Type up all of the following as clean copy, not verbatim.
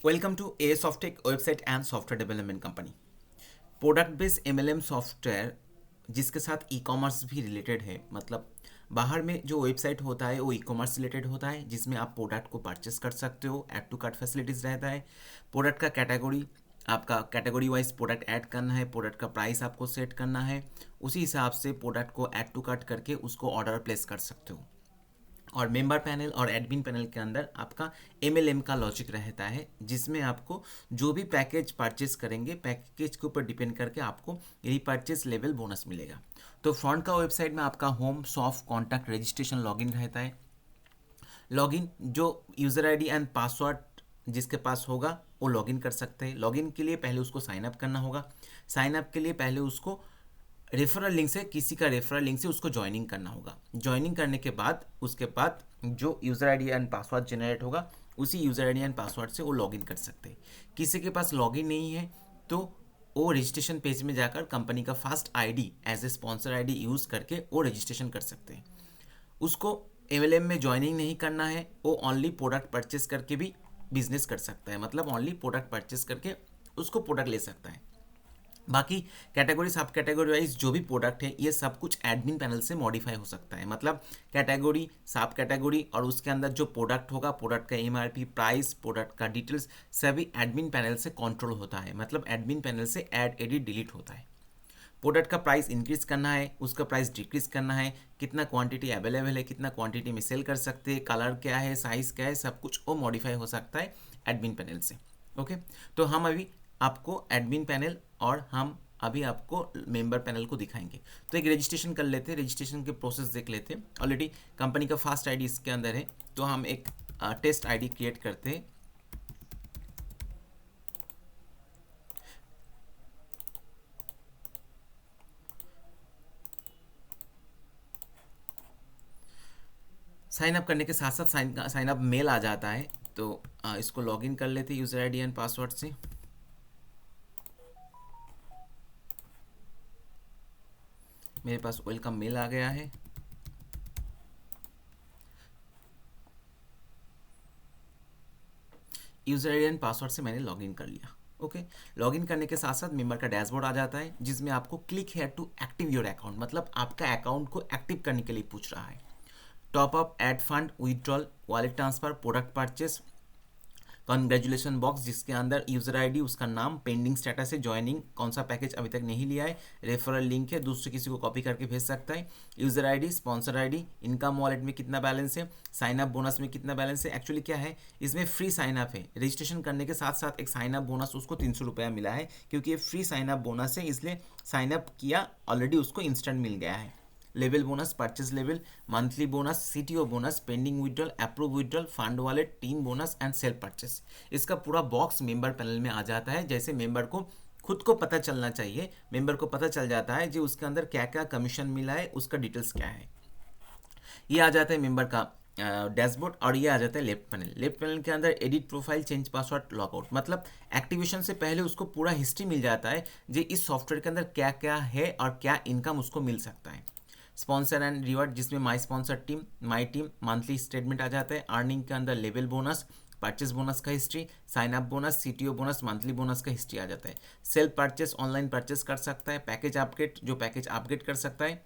Welcome to a Softech website and software development company. Product based MLM software जिसके साथ e commerce भी related है। मतलब बाहर में जो वेबसाइट होता है वो ई कॉमर्स रिलेटेड होता है, जिसमें आप प्रोडक्ट को परचेस कर सकते हो। ऐड टू कार्ट फैसिलिटीज़ रहता है। प्रोडक्ट का कैटेगरी, आपका कैटेगरी वाइज प्रोडक्ट ऐड करना है, प्रोडक्ट का प्राइस आपको सेट करना है, उसी हिसाब से प्रोडक्ट को ऐड टू कार्ट करके उसको ऑर्डर प्लेस कर सकते हो। और मेंबर पैनल और एडमिन पैनल के अंदर आपका एमएलएम का लॉजिक रहता है, जिसमें आपको जो भी पैकेज परचेस करेंगे पैकेज के ऊपर डिपेंड करके आपको रीपरचेस लेवल बोनस मिलेगा। तो फ्रंट का वेबसाइट में आपका home, soft, contact, registration, login रहता है। लॉगिन जो यूज़र आईडी एंड पासवर्ड जिसके पास होगा वो लॉगिन कर सकते हैं। लॉगिन के लिए पहले उसको साइन अप करना होगा। साइन अप के लिए पहले उसको रेफरल लिंक से, किसी का रेफरल लिंक से उसको ज्वाइनिंग करना होगा। ज्वाइनिंग करने के बाद उसके बाद जो user ID and password generate होगा उसी यूज़र आईडी एंड पासवर्ड से वो लॉगिन कर सकते हैं। किसी के पास लॉगिन नहीं है तो वो रजिस्ट्रेशन पेज में जाकर कंपनी का first ID as a sponsor ID use करके वो रजिस्ट्रेशन कर सकते हैं। उसको एमएलएम में ज्वाइनिंग नहीं करना है, वो ओनली प्रोडक्ट परचेस करके भी बिजनेस कर सकता है। मतलब ओनली प्रोडक्ट परचेस करके उसको प्रोडक्ट ले सकता है। बाकी कैटेगरी, सब कैटेगरी वाइज जो भी प्रोडक्ट है ये सब कुछ एडमिन पैनल से मॉडिफाई हो सकता है। मतलब कैटेगरी, सब कैटेगरी और उसके अंदर जो प्रोडक्ट होगा, प्रोडक्ट का एमआरपी, प्राइस, प्रोडक्ट का डिटेल्स सभी एडमिन पैनल से कंट्रोल होता है। मतलब एडमिन पैनल से ऐड एडिट डिलीट होता है। प्रोडक्ट का प्राइस इंक्रीज करना है, उसका प्राइस डिक्रीज करना है, कितना क्वांटिटी अवेलेबल है, कितना क्वांटिटी में सेल कर सकते हैं, कलर क्या है, साइज़ क्या है, सब कुछ वो मॉडिफाई हो सकता है एडमिन पैनल से। ओके, तो हम अभी आपको एडमिन पैनल और हम अभी आपको मेंबर पैनल को दिखाएंगे। तो एक रजिस्ट्रेशन कर लेते हैं, रजिस्ट्रेशन के प्रोसेस देख लेते हैं। ऑलरेडी कंपनी का फास्ट आईडी इसके अंदर है, तो हम एक टेस्ट आईडी क्रिएट करते हैं। साइन अप करने के साथ साथ साइन अप मेल आ जाता है। तो इसको लॉगिन कर लेते हैं यूज़र आईडी एंड पासवर्ड से। मेरे पास वेलकम मेल आ गया है। यूज़र आईडी एंड पासवर्ड से मैंने लॉगिन कर लिया। ओके, लॉगिन करने के साथ साथ मेंबर का डैशबोर्ड आ जाता है, जिसमें आपको click here to active your account, मतलब आपका अकाउंट को एक्टिव करने के लिए पूछ रहा है। Top up, add fund, withdrawal, wallet transfer, product purchase, congratulation box जिसके अंदर यूज़र आईडी, उसका नाम, पेंडिंग स्टेटस है, ज्वाइनिंग, कौन सा पैकेज अभी तक नहीं लिया है, रेफरल लिंक है, दूसरे किसी को कॉपी करके भेज सकता है, user ID, sponsor ID, income wallet में कितना बैलेंस है, साइन अप बोनस में कितना बैलेंस है। एक्चुअली क्या है, इसमें फ्री साइन अप है। रजिस्ट्रेशन करने के साथ साथ एक साइन अप बोनस उसको 300 रुपया मिला है, क्योंकि ये फ्री साइन अप बोनस है, इसलिए साइन अप किया ऑलरेडी उसको इंस्टेंट मिल गया है। Level bonus, purchase level, monthly bonus, CTO bonus, pending withdrawal, approve withdrawal, fund wallet, team bonus and self purchase. इसका पूरा बॉक्स मेंबर पैनल में आ जाता है। जैसे मेंबर को खुद को पता चलना चाहिए, मेंबर को पता चल जाता है जो उसके अंदर क्या क्या कमीशन मिला है, उसका डिटेल्स क्या है। ये आ जाता है मेंबर का डैशबोर्ड। और ये आ जाता है लेफ्ट पैनल। लेफ्ट पैनल के अंदर edit profile, change password, logout, मतलब एक्टिवेशन से पहले उसको पूरा हिस्ट्री मिल जाता है जो इस सॉफ्टवेयर के अंदर क्या क्या है और क्या इनकम उसको मिल सकता है। स्पॉन्सर एंड रिवॉर्ड जिसमें my sponsor team, my team, monthly statement आ जाता है। अर्निंग के अंदर लेवल बोनस, परचेस बोनस का history, sign up bonus, CTO bonus, monthly bonus का हिस्ट्री आ जाता है। सेल्फ परचेस, ऑनलाइन परचेस कर सकता है। पैकेज अपग्रेड, जो पैकेज अपग्रेड कर सकता है।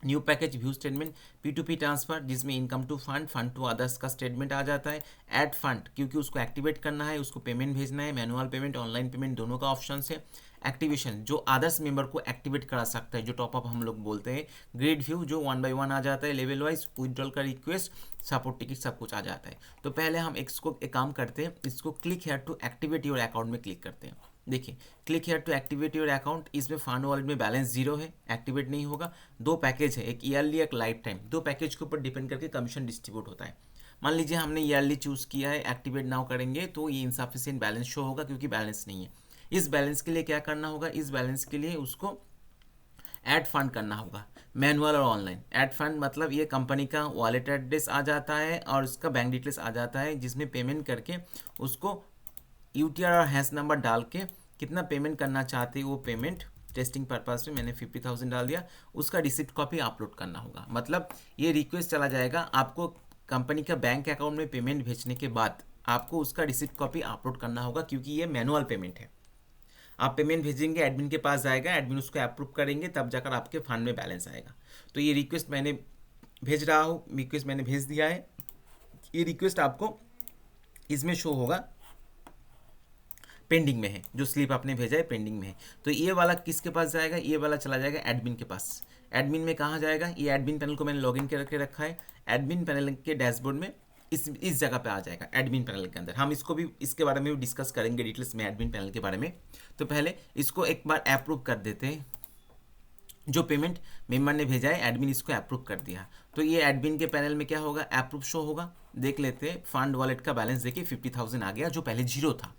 New package view statement, P2P transfer जिसमें income to fund, fund to others का स्टेटमेंट आ जाता है। ऐड फंड क्योंकि उसको एक्टिवेट करना है, उसको पेमेंट भेजना है, मैनुअल पेमेंट, ऑनलाइन पेमेंट दोनों का ऑप्शन है। एक्टिवेशन जो अदर्स मेंबर को एक्टिवेट करा सकता है, जो टॉपअप हम लोग बोलते हैं। ग्रेड व्यू जो 1 by 1 आ जाता है लेवल वाइज, विड्रॉल का रिक्वेस्ट, सपोर्ट टिकट, सब कुछ आ जाता है। तो पहले हम इसको एक काम करते हैं, इसको click here to activate your account में क्लिक करते हैं। देखिए, click here to activate your account, इसमें फंड वॉलेट में बैलेंस जीरो है, एक्टिवेट नहीं होगा। दो पैकेज है, एक ईयरली, एक लाइफ टाइम। दो पैकेज के ऊपर डिपेंड करके कमीशन डिस्ट्रीब्यूट होता है। मान लीजिए हमने ईयरली चूज़ किया है, एक्टिवेट नाउ करेंगे तो ये इनसफिशिएंट बैलेंस शो होगा क्योंकि बैलेंस नहीं है। इस बैलेंस के लिए क्या करना होगा, इस बैलेंस के लिए उसको ऐड फंड करना होगा, मैनुअल और ऑनलाइन। ऐड फंड मतलब ये कंपनी का वॉलेट एड्रेस आ जाता है और उसका बैंक डिटेल्स आ जाता है, जिसमें पेमेंट करके उसको यूटीआर और हैश नंबर डाल के कितना पेमेंट करना चाहते हैं वो पेमेंट, टेस्टिंग पर्पज में मैंने 50,000 डाल दिया, उसका रिसिप्ट कॉपी अपलोड करना होगा। मतलब ये रिक्वेस्ट चला जाएगा आपको कंपनी का बैंक अकाउंट में पेमेंट भेजने के बाद आपको उसका रिसिप्ट कॉपी अपलोड करना होगा, क्योंकि ये मैनुअल पेमेंट है। आप पेमेंट भेजेंगे, एडमिन के पास जाएगा, एडमिन उसको अप्रूव करेंगे, तब जाकर आपके फंड में बैलेंस आएगा। तो ये रिक्वेस्ट मैंने भेज रहा हूँ, रिक्वेस्ट मैंने भेज दिया है। ये रिक्वेस्ट आपको इसमें शो होगा, पेंडिंग में है, जो स्लिप आपने भेजा है पेंडिंग में है। तो ये वाला किसके पास जाएगा? ये वाला चला जाएगा एडमिन के पास। एडमिन में कहाँ जाएगा? ये एडमिन पैनल को मैंने लॉगिन करके रखा है, एडमिन पैनल के डैशबोर्ड में इस जगह पे आ जाएगा, एडमिन पैनल के अंदर। हम इसको भी, इसके बारे में भी डिस्कस करेंगे डिटेल्स में, एडमिन पैनल के बारे में। तो पहले इसको एक बार अप्रूव कर देते हैं। जो पेमेंट मेंबर ने भेजा है, एडमिन इसको अप्रूव कर दिया, तो ये एडमिन के पैनल में क्या होगा? अप्रूव शो होगा। देख लेते हैं, फंड वॉलेट का बैलेंस देखिए 50,000 आ गया, जो पहले जीरो था।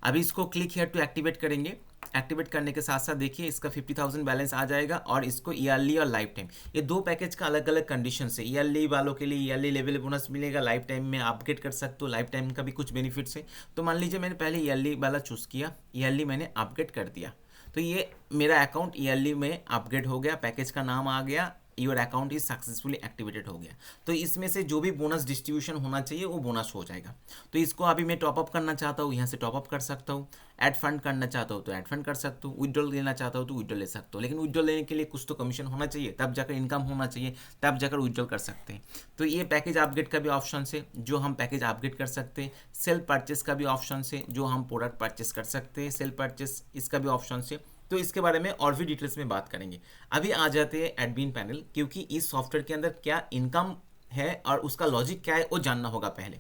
अभी इसको क्लिक हियर टू एक्टिवेट करेंगे। एक्टिवेट करने के साथ साथ देखिए इसका 50,000 बैलेंस आ जाएगा, और इसको ईयरली और लाइफ टाइम, ये दो पैकेज का अलग अलग कंडीशन है। ईयरली वालों के लिए ईयरली लेवल बोनस मिलेगा, लाइफ टाइम में अपग्रेड कर सकते हो, लाइफ टाइम का भी कुछ बेनिफिट्स है। तो मान लीजिए मैंने पहले ईयरली वाला चूज़ किया, ईयरली मैंने अपग्रेड कर दिया, तो ये मेरा अकाउंट ईयरली में अपग्रेड हो गया, पैकेज का नाम आ गया, your account is successfully activated हो गया। तो इसमें से जो भी बोनस डिस्ट्रीब्यूशन होना चाहिए वो बोनस हो जाएगा। तो इसको अभी मैं टॉपअप करना चाहता हूँ, यहाँ से टॉपअप कर सकता हूँ। ऐड फंड करना चाहता हूँ तो ऐड फंड कर सकता हूँ। विड्रॉल लेना चाहता हूँ तो विड्रॉल ले सकता हूँ, लेकिन विड्रॉल लेने के लिए कुछ तो कमीशन होना चाहिए, तब जाकर इनकम होना चाहिए, तब जाकर विड्रॉल कर सकते हैं। तो ये पैकेज अपग्रेड का भी ऑप्शन है, जो हम पैकेज अपग्रेड कर सकते हैं। सेल्फ परचेस का भी ऑप्शन है, जो हम प्रोडक्ट परचेस कर सकते हैं। सेल्फ परचेस इसका भी ऑप्शन है। तो इसके बारे में और भी डिटेल्स में बात करेंगे। अभी आ जाते हैं एडमिन पैनल, क्योंकि इस सॉफ्टवेयर के अंदर क्या इनकम है और उसका लॉजिक क्या है वो जानना होगा पहले।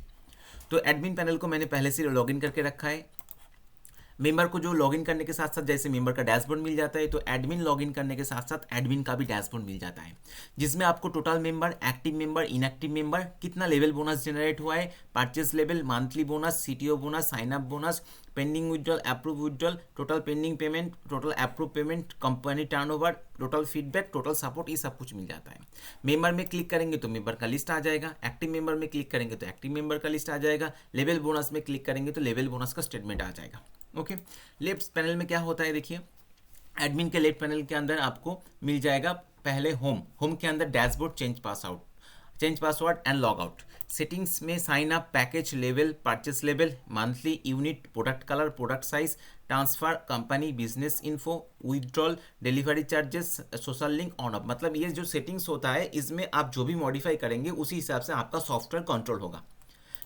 तो एडमिन पैनल को मैंने पहले से लॉगिन करके रखा है। मेंबर को जो लॉगिन करने के साथ साथ जैसे मेंबर का डैशबोर्ड मिल जाता है, तो एडमिन लॉगिन करने के साथ साथ एडमिन का भी डैशबोर्ड मिल जाता है, जिसमें आपको total member, active member, inactive member, कितना लेवल बोनस जनरेट हुआ है, purchase level, monthly bonus, CTO bonus, sign up bonus, pending withdrawal, approve withdrawal, total pending payment, total approve payment, company turnover, total feedback, total support, ये सब कुछ मिल जाता है। Member में click करेंगे तो मेंबर का लिस्ट आ जाएगा, एक्टिव मेंबर में क्लिक करेंगे तो एक्टिव मेंबर का लिस्ट आ जाएगा, लेवल बोनस में क्लिक करेंगे तो लेवल बोनस का स्टेटमेंट आ जाएगा। ओके, लेफ्ट पैनल में क्या होता है देखिए, एडमिन के लेफ्ट पैनल के अंदर आपको मिल जाएगा पहले होम के अंदर dashboard, change password and log out. Settings में sign up, package level, purchase level, monthly, unit, product colour, product size, transfer, company, business info, withdrawal, delivery charges, social link, on off. मतलब ये जो settings होता है, इसमें आप जो भी मॉडिफाई करेंगे उसी हिसाब से आपका सॉफ्टवेयर कंट्रोल होगा।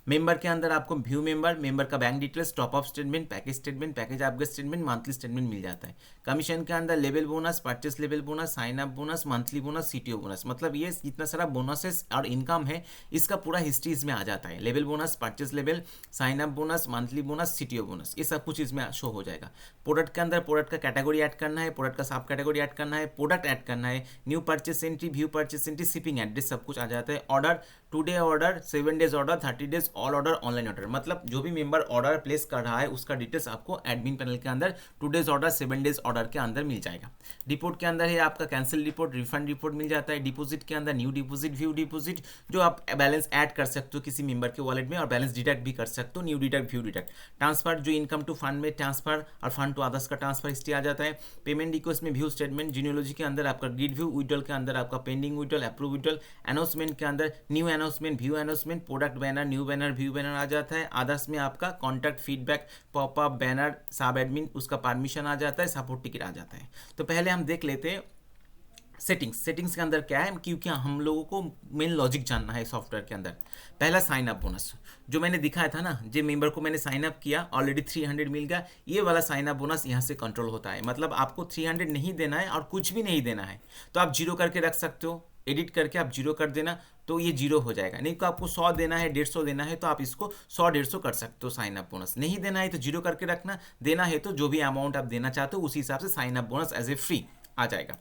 मेंबर के अंदर आपको व्यू मेंबर का bank details, top up statement, package upgrade statement, monthly statement मिल जाता है। कमीशन के अंदर level bonus, purchase level bonus, sign up bonus, monthly bonus, CTO bonus, मतलब ये जितना सारा बोनसेस और इनकम है इसका पूरा हिस्ट्री इसमें आ जाता है। Level bonus, purchase level, sign up bonus, monthly bonus, CTO bonus, ये सब कुछ इसमें शो हो जाएगा। प्रोडक्ट के अंदर प्रोडक्ट का कैटेगरी ऐड करना है, प्रोडक्ट का सब कैटेगरी ऐड करना है, प्रोडक्ट ऐड करना है, new purchase entry, view purchase entry, shipping address, सब कुछ आ जाता है। Order, today order, 7 days order, 30 days all order, online order, मतलब जो भी मेंबर ऑर्डर प्लेस कर रहा है उसका डिटेल्स आपको एडमिन पैनल के अंदर 2 डेज ऑर्डर, 7 डेज ऑर्डर के अंदर मिल जाएगा। रिपोर्ट के अंदर है आपका कैंसिल रिपोर्ट, रिफंड रिपोर्ट मिल जाता है। डिपॉजिट के अंदर न्यू डिपॉजिट, व्यू डिपॉजिट, जो आप बैलेंस ऐड कर सकते हो किसी मेंबर के वॉलेट में और बैलेंस डिडक्ट भी कर सकते हो, new deduct, view deduct. Transfer, जो इनकम टू फंड में ट्रांसफर और फंड टू अदर्स का ट्रांसफर हिस्ट्री आ जाता है। पेमेंट रिक्वेस्ट में व्यू स्टेटमेंट, जीनियोलॉजी के अंदर आपका ग्रिड व्यू, विड्रॉल के अंदर आपका pending withdrawal, approve withdrawal, announcement के अंदर new announcement, view announcement, product banner, new banner, view banner आ जाता है। अदर्स में आपका contact, feedback, popup, banner, sub admin, उसका परमिशन आ जाता है, सपोर्ट टिकट आ जाता है। तो पहले हम देख लेते हैं सेटिंग्स के अंदर क्या है, क्योंकि हम लोगों को मेन लॉजिक जानना है सॉफ्टवेयर के अंदर। पहला साइन अप बोनस जो मैंने दिखाया था ना, जो मेंबर को मैंने साइन अप किया, ऑलरेडी 300 मिल गया, ये वाला साइन अप बोनस यहाँ से कंट्रोल होता है। मतलब आपको 300 नहीं देना है और कुछ भी नहीं देना है, तो आप जीरो करके रख सकते हो, एडिट करके आप जीरो कर देना तो ये जीरो हो जाएगा। नहीं तो आपको 100 देना है, 150 देना है, तो आप इसको 100-150 कर सकते हो साइन अप बोनस। नहीं देना है तो जीरो करके रखना, देना है तो जो भी अमाउंट आप देना चाहते हो उसी हिसाब से sign up bonus as a free आ जाएगा।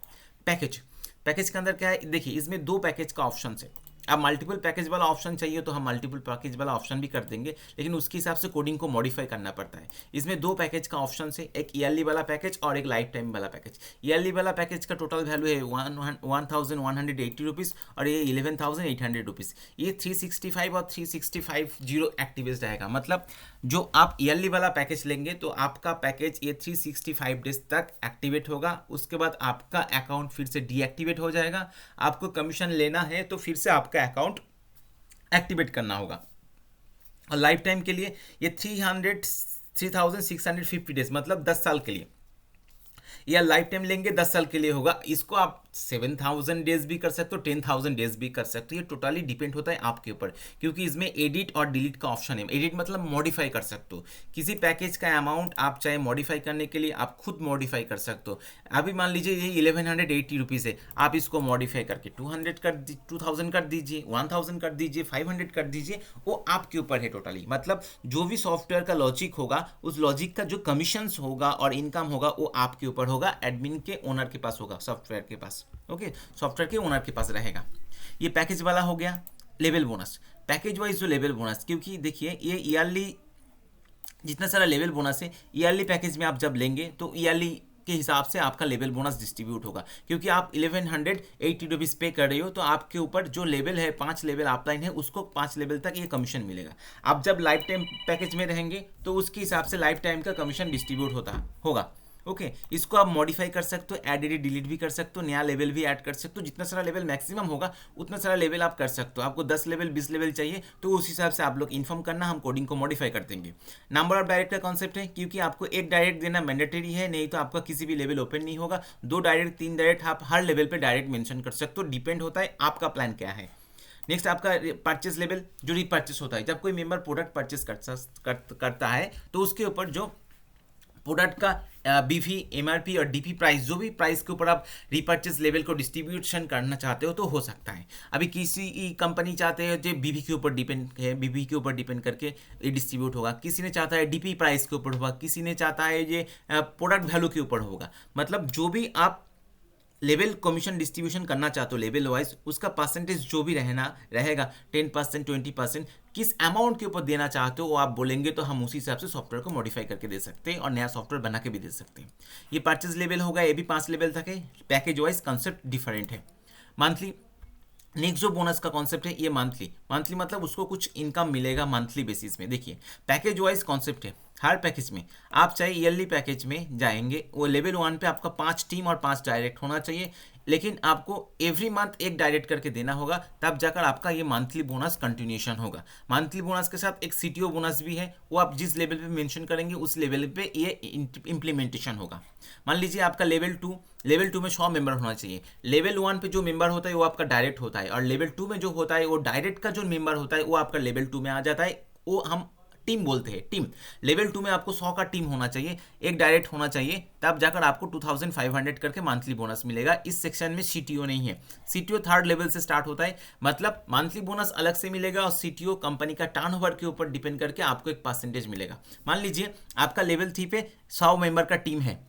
पैकेज के अंदर क्या है देखिए, इसमें 2 पैकेज का ऑप्शन है। अब मल्टीपल पैकेज वाला ऑप्शन चाहिए तो हम मल्टीपल पैकेज वाला ऑप्शन भी कर देंगे, लेकिन उसके हिसाब से कोडिंग को मॉडिफाई करना पड़ता है। इसमें 2 पैकेज का ऑप्शन है, एक ईयरली वाला पैकेज और एक लाइफ टाइम वाला पैकेज। ईयरली वाला पैकेज का टोटल वैल्यू है 1180 रुपीज़ और ये 11,800 रुपीज़। ये 365 और 365 जीरो एक्टिवेट रहेगा। मतलब जो आप ईयरली वाला पैकेज लेंगे तो आपका पैकेज ये 365 डेज तक एक्टिवेट होगा, उसके बाद आपका अकाउंट फिर से डीएक्टिवेट हो जाएगा। आपको कमीशन लेना है तो फिर से आपका अकाउंट एक्टिवेट करना होगा। और लाइफ टाइम के लिए ये 3650 डेज मतलब 10 साल के लिए, या लाइफ टाइम लेंगे 10 साल के लिए होगा। इसको आप 7000 डेज भी कर सकते हो, 10000 डेज भी कर सकते हो, ये टोटली डिपेंड होता है आपके ऊपर, क्योंकि इसमें एडिट और डिलीट का ऑप्शन है। एडिट मतलब मॉडिफाई कर सकते हो, किसी पैकेज का अमाउंट आप चाहे मॉडिफाई करने के लिए आप खुद मॉडिफाई कर सकते हो। अभी मान लीजिए ये 1180 रुपीज़ है, आप इसको मॉडिफाई करके 200 कर 2000 कर दीजिए, 1000 कर दीजिए, 500 कर दीजिए, वो आपके ऊपर है टोटली। मतलब जो भी सॉफ्टवेयर का लॉजिक होगा, उस लॉजिक का जो कमीशंस होगा और इनकम होगा वो आपके ऊपर होगा, एडमिन के ओनर के पास होगा, सॉफ्टवेयर के पास। ओके, सॉफ्टवेयर के ओनर के पास रहेगा। ये पैकेज वाला हो गया लेवल बोनस। पैकेज वाइज जो लेवल बोनस, क्योंकि देखिए ये ईयरली जितना सारा लेवल बोनस है, ईयरली पैकेज में आप जब लेंगे तो ईयरली के हिसाब से आपका लेवल बोनस डिस्ट्रीब्यूट होगा। क्योंकि आप 1180 रुपीज़ पे कर रहे हो तो आपके ऊपर जो लेवल है, 5 लेवल अपलाइन है, उसको 5 लेवल तक ये कमीशन मिलेगा। आप जब लाइफ टाइम पैकेज में रहेंगे तो उसके हिसाब से लाइफ टाइम का कमीशन डिस्ट्रीब्यूट होता होगा। ओके, इसको आप मॉडिफाई कर सकते हो, एड एडिट डिलीट भी कर सकते हो, नया लेवल भी ऐड कर सकते हो। जितना सारा लेवल मैक्सिमम होगा उतना सारा लेवल आप कर सकते हो। आपको 10 लेवल 20 लेवल चाहिए तो उस हिसाब से आप लोग इन्फॉर्म करना, हम कोडिंग को मॉडिफाई कर देंगे। नंबर ऑफ डायरेक्ट का कॉन्सेप्ट है, क्योंकि आपको एक डायरेक्ट देना मैंडेटरी है, नहीं तो आपका किसी भी लेवल ओपन नहीं होगा। 2 डायरेक्ट 3 डायरेक्ट आप हर लेवल पर डायरेक्ट मेंशन कर सकते हो, डिपेंड होता है आपका प्लान क्या है। नेक्स्ट आपका परचेस लेवल, जो रीपरचेस होता है, जब कोई मेंबर प्रोडक्ट परचेस करता है तो उसके ऊपर जो प्रोडक्ट का बीवी एमआरपी और डीपी प्राइस, जो भी प्राइस के ऊपर आप रिपर्चेज लेवल को डिस्ट्रीब्यूशन करना चाहते हो तो हो सकता है। अभी किसी कंपनी चाहते हैं जो बीवी के ऊपर डिपेंड है, बीवी के ऊपर डिपेंड करके ये डिस्ट्रीब्यूट होगा। किसी ने चाहता है डीपी प्राइस के ऊपर होगा, किसी ने चाहता है ये प्रोडक्ट वैल्यू के ऊपर होगा। मतलब जो भी आप लेवल कमीशन डिस्ट्रीब्यूशन करना चाहते हो लेवल वाइज, उसका परसेंटेज जो भी रहेगा 10%, 20%, किस अमाउंट के ऊपर देना चाहते हो वो आप बोलेंगे तो हम उसी हिसाब से सॉफ्टवेयर को मॉडिफाई करके दे सकते हैं और नया सॉफ्टवेयर बना के भी दे सकते हैं। ये परचेज लेवल होगा, ये भी 5 लेवल तक है। पैकेज वाइज कंसेप्ट डिफरेंट है। मंथली, नेक्स्ट जो बोनस का कॉन्सेप्ट है ये मंथली मतलब उसको कुछ इनकम मिलेगा मंथली बेसिस में। देखिए पैकेज वाइज कॉन्सेप्ट है, हर पैकेज में आप चाहे ईयरली पैकेज में जाएंगे, वो लेवल 1 पे आपका 5 टीम और 5 डायरेक्ट होना चाहिए, लेकिन आपको एवरी मंथ एक डायरेक्ट करके देना होगा, तब जाकर आपका ये मंथली बोनस कंटिन्यूशन होगा। मंथली बोनस के साथ एक सीटीओ बोनस भी है, वो आप जिस लेवल पे मेंशन करेंगे उस लेवल पे ये इम्प्लीमेंटेशन होगा। मान लीजिए आपका लेवल 2 में 100 मेंबर होना चाहिए। लेवल 1 पे जो मेंबर होता है वो आपका डायरेक्ट होता है, और लेवल 2 में जो होता है वो डायरेक्ट का जो मेंबर होता है वो आपका लेवल 2 में आ जाता है। वो हम टीम बोलते हैं, टीम। लेवल 2 में आपको 100 का टीम होना चाहिए, एक डायरेक्ट होना चाहिए, तब जाकर आपको 2500 करके मंथली बोनस मिलेगा। इस सेक्शन में सीटीओ नहीं है, सीटीओ 3rd लेवल से स्टार्ट होता है। मतलब मंथली बोनस अलग से मिलेगा और सीटीओ कंपनी का टर्नओवर के ऊपर डिपेंड करके आपको एक परसेंटेज मिलेगा। मान लीजिए आपका लेवल 3 पे 100 मेंबर का टीम है,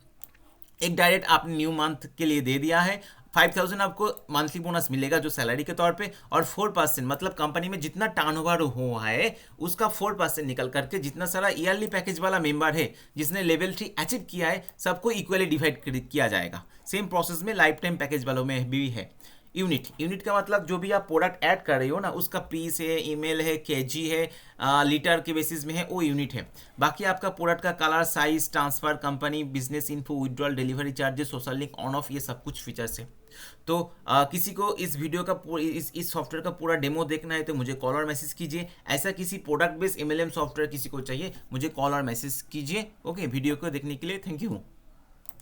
एक डायरेक्ट आपने न्यू मंथ के लिए दे दिया है, 5000 आपको मंथली बोनस मिलेगा जो सैलरी के तौर पे, और 4% मतलब कंपनी में जितना टर्नओवर हुआ है उसका 4% निकल करके जितना सारा ईयरली पैकेज वाला मेंबर है जिसने लेवल 3 अचीव किया है सबको इक्वली डिवाइड किया जाएगा। सेम प्रोसेस में लाइफ टाइम पैकेज वालों में भी है। यूनिट का मतलब जो भी आप प्रोडक्ट ऐड कर रहे हो ना, उसका पीस है, ईमेल है, केजी है, लीटर के बेसिस में है, वो यूनिट है। बाकी आपका प्रोडक्ट का colour, size, transfer, company, business info, withdrawal, delivery charges, social link, on of, ये सब कुछ फीचर्स है। तो किसी को इस वीडियो का इस सॉफ्टवेयर का पूरा डेमो देखना है तो मुझे कॉल और मैसेज कीजिए। ऐसा किसी प्रोडक्ट बेस्ड MLM सॉफ्टवेयर किसी को चाहिए, मुझे कॉल और मैसेज कीजिए। ओके, वीडियो को देखने के लिए थैंक यू।